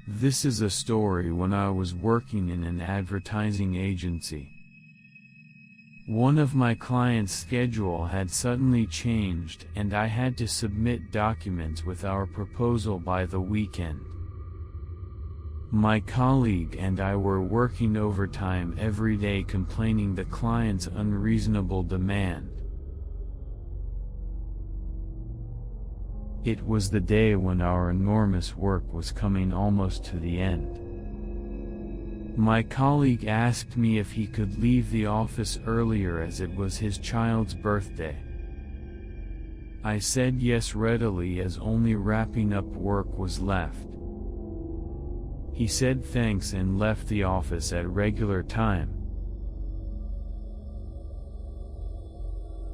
This is a story when I was working in an advertising agency. One of my clients' schedule had suddenly changed and I had to submit documents with our proposal by the weekend. My colleague and I were working overtime every day complaining the client's unreasonable demand. It was the day when our enormous work was coming almost to the end. My colleague asked me if he could leave the office earlier as it was his child's birthday. I said yes readily as only wrapping up work was left. He said thanks and left the office at regular time.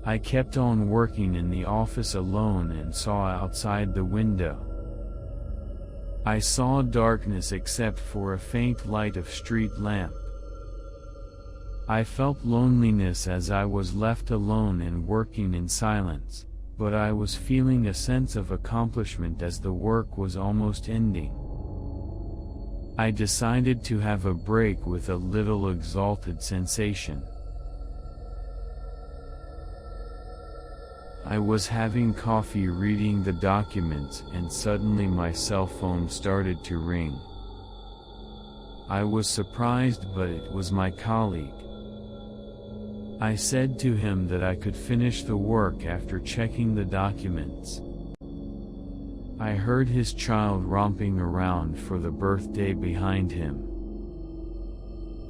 I kept on working in the office alone and saw outside the window. I saw darkness except for a faint light of street lamp. I felt loneliness as I was left alone and working in silence, but I was feeling a sense of accomplishment as the work was almost ending. I decided to have a break with a little exalted sensation. I was having coffee reading the documents and suddenly my cell phone started to ring. I was surprised, but it was my colleague. I said to him that I could finish the work after checking the documents. I heard his child romping around for the birthday behind him.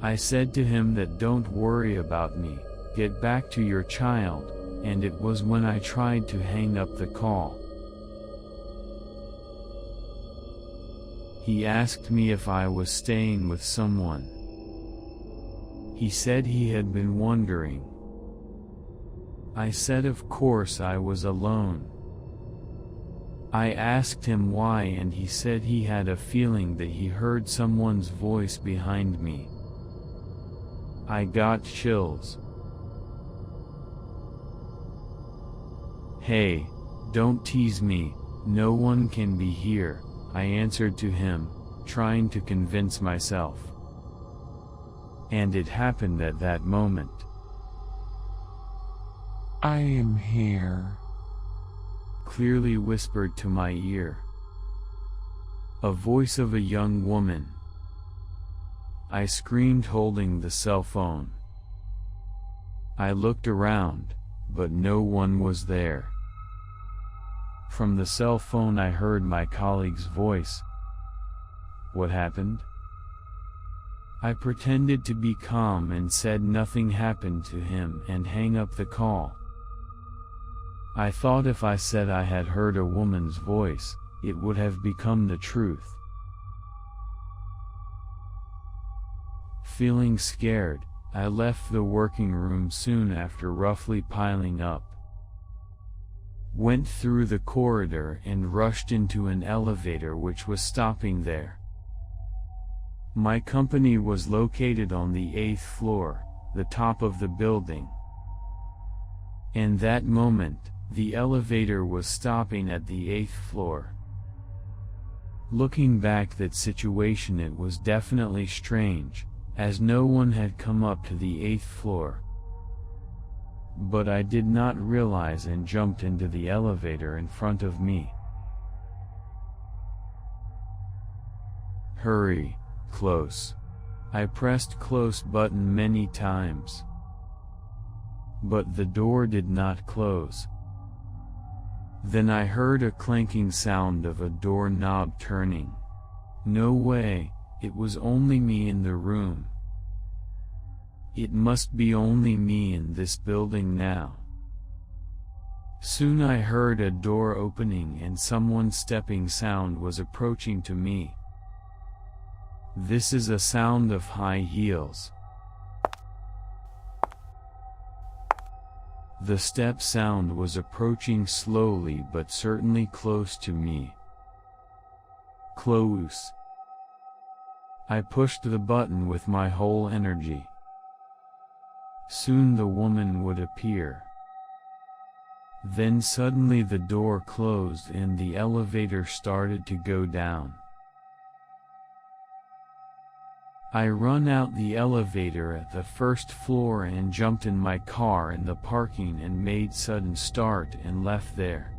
I said to him that don't worry about me, get back to your child. And it was when I tried to hang up the call. He asked me if I was staying with someone. He said he had been wondering. I said of course I was alone. I asked him why and he said he had a feeling that he heard someone's voice behind me. I got chills. Hey, don't tease me, no one can be here, I answered to him, trying to convince myself. And it happened at that moment. I am here, clearly whispered to my ear. A voice of a young woman. I screamed holding the cell phone. I looked around, but no one was there. From the cell phone I heard my colleague's voice. What happened? I pretended to be calm and said nothing happened to him and hang up the call. I thought if I said I had heard a woman's voice, it would have become the truth. Feeling scared, I left the working room soon after roughly piling up. Went through the corridor and rushed into an elevator which was stopping there. My company was located on the 8th floor, the top of the building. In that moment, the elevator was stopping at the 8th floor. Looking back that situation, it was definitely strange, as no one had come up to the 8th floor. But I did not realize and jumped into the elevator in front of me. Hurry, close. I pressed close button many times. But the door did not close. Then I heard a clanking sound of a doorknob turning. No way, it was only me in the room. It must be only me in this building now. Soon I heard a door opening and someone stepping sound was approaching to me. This is a sound of high heels. The step sound was approaching slowly but certainly close to me. Close. I pushed the button with my whole energy. Soon the woman would appear. Then suddenly the door closed and the elevator started to go down. I run out the elevator at the first floor and jumped in my car in the parking and made sudden start and left there.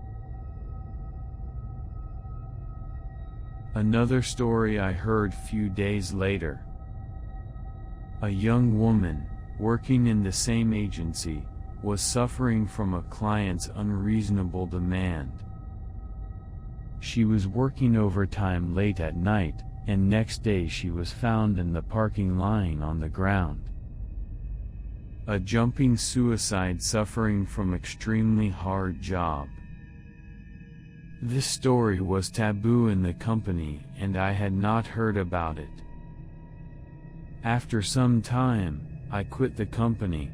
Another story I heard few days later. A young woman, working in the same agency, was suffering from a client's unreasonable demand. She was working overtime late at night, and next day she was found in the parking lying on the ground. A jumping suicide suffering from extremely hard job. This story was taboo in the company and I had not heard about it. After some time, I quit the company,